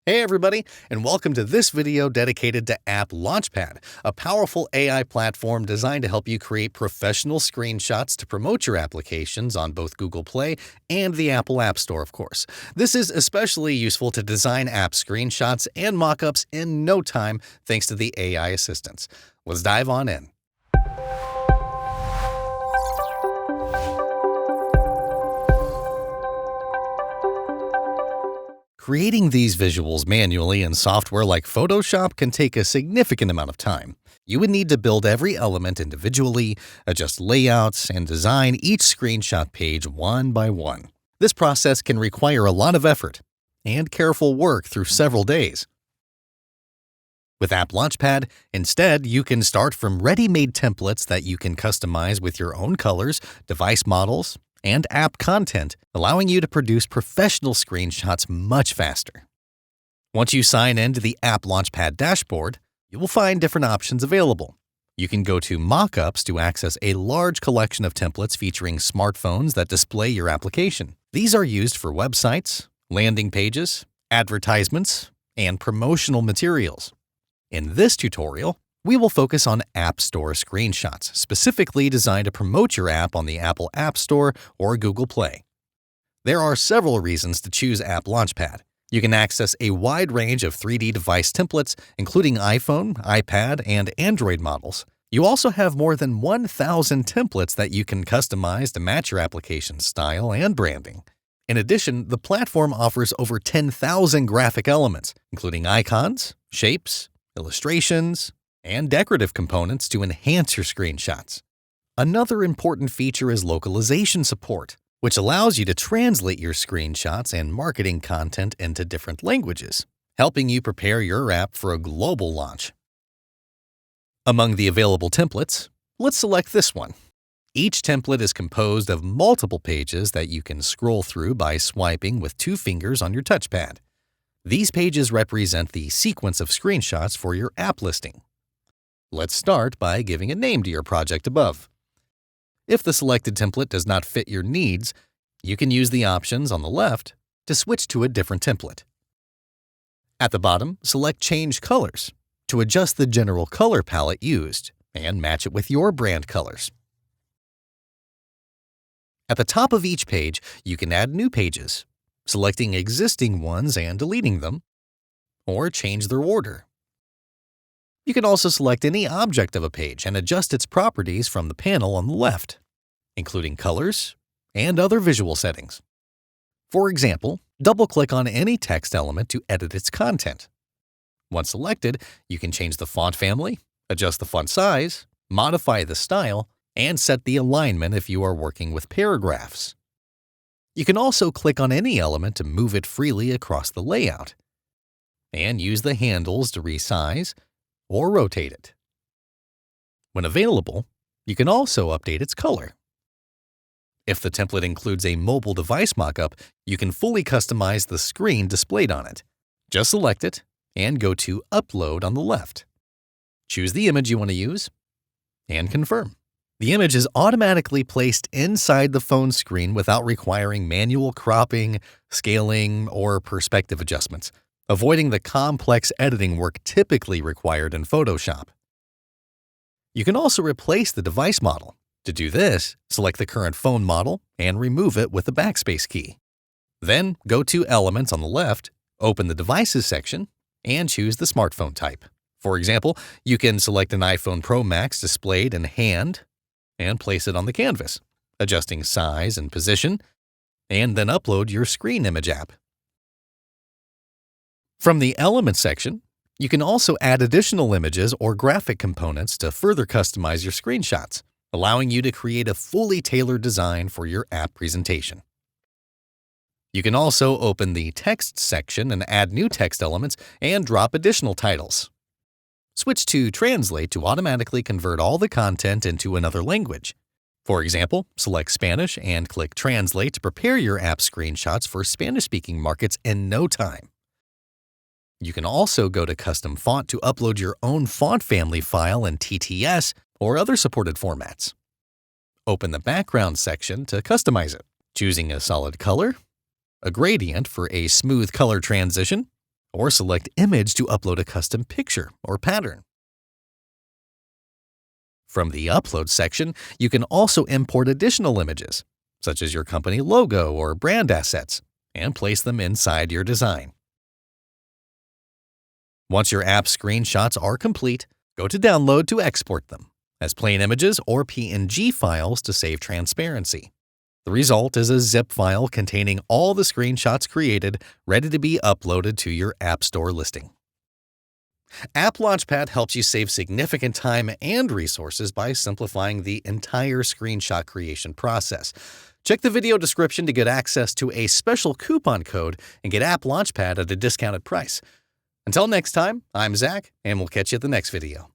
Hey everybody, and welcome to this video dedicated to App Launchpad, a powerful AI platform designed to help you create professional screenshots to promote your applications on both Google Play and the Apple App Store, of course. This is especially useful to design app screenshots and mockups in no time thanks to the AI assistants. Let's dive on in. Creating these visuals manually in software like Photoshop can take a significant amount of time. You would need to build every element individually, adjust layouts, and design each screenshot page one by one. This process can require a lot of effort and careful work through several days. With App Launchpad, instead, you can start from ready-made templates that you can customize with your own colors, device models, and app content, allowing you to produce professional screenshots much faster. Once you sign in to the App Launchpad dashboard, you will find different options available. You can go to Mockups to access a large collection of templates featuring smartphones that display your application. These are used for websites, landing pages, advertisements, and promotional materials. In this tutorial, we will focus on App Store screenshots, specifically designed to promote your app on the Apple App Store or Google Play. There are several reasons to choose App Launchpad. You can access a wide range of 3D device templates, including iPhone, iPad, and Android models. You also have more than 1,000 templates that you can customize to match your application's style and branding. In addition, the platform offers over 10,000 graphic elements, including icons, shapes, illustrations, and decorative components to enhance your screenshots. Another important feature is localization support, which allows you to translate your screenshots and marketing content into different languages, helping you prepare your app for a global launch. Among the available templates, let's select this one. Each template is composed of multiple pages that you can scroll through by swiping with 2 fingers on your touchpad. These pages represent the sequence of screenshots for your app listing. Let's start by giving a name to your project above. If the selected template does not fit your needs, you can use the options on the left to switch to a different template. At the bottom, select Change Colors to adjust the general color palette used and match it with your brand colors. At the top of each page, you can add new pages, selecting existing ones and deleting them, or change their order. You can also select any object of a page and adjust its properties from the panel on the left, including colors and other visual settings. For example, double-click on any text element to edit its content. Once selected, you can change the font family, adjust the font size, modify the style, and set the alignment if you are working with paragraphs. You can also click on any element to move it freely across the layout, and use the handles to resize or rotate it. When available, you can also update its color. If the template includes a mobile device mockup, you can fully customize the screen displayed on it. Just select it and go to Upload on the left. Choose the image you want to use and confirm. The image is automatically placed inside the phone screen without requiring manual cropping, scaling, or perspective adjustments, avoiding the complex editing work typically required in Photoshop. You can also replace the device model. To do this, select the current phone model and remove it with the backspace key. Then go to Elements on the left, open the Devices section, and choose the smartphone type. For example, you can select an iPhone Pro Max displayed in hand and place it on the canvas, adjusting size and position, and then upload your screen image app. From the Elements section, you can also add additional images or graphic components to further customize your screenshots, allowing you to create a fully tailored design for your app presentation. You can also open the Text section and add new text elements and drop additional titles. Switch to Translate to automatically convert all the content into another language. For example, select Spanish and click Translate to prepare your app screenshots for Spanish-speaking markets in no time. You can also go to Custom Font to upload your own font family file in TTS or other supported formats. Open the Background section to customize it, choosing a solid color, a gradient for a smooth color transition, or select Image to upload a custom picture or pattern. From the Upload section, you can also import additional images, such as your company logo or brand assets, and place them inside your design. Once your app screenshots are complete, go to Download to export them as plain images or PNG files to save transparency. The result is a zip file containing all the screenshots created, ready to be uploaded to your App Store listing. App Launchpad helps you save significant time and resources by simplifying the entire screenshot creation process. Check the video description to get access to a special coupon code and get App Launchpad at a discounted price. Until next time, I'm Zach, and we'll catch you at the next video.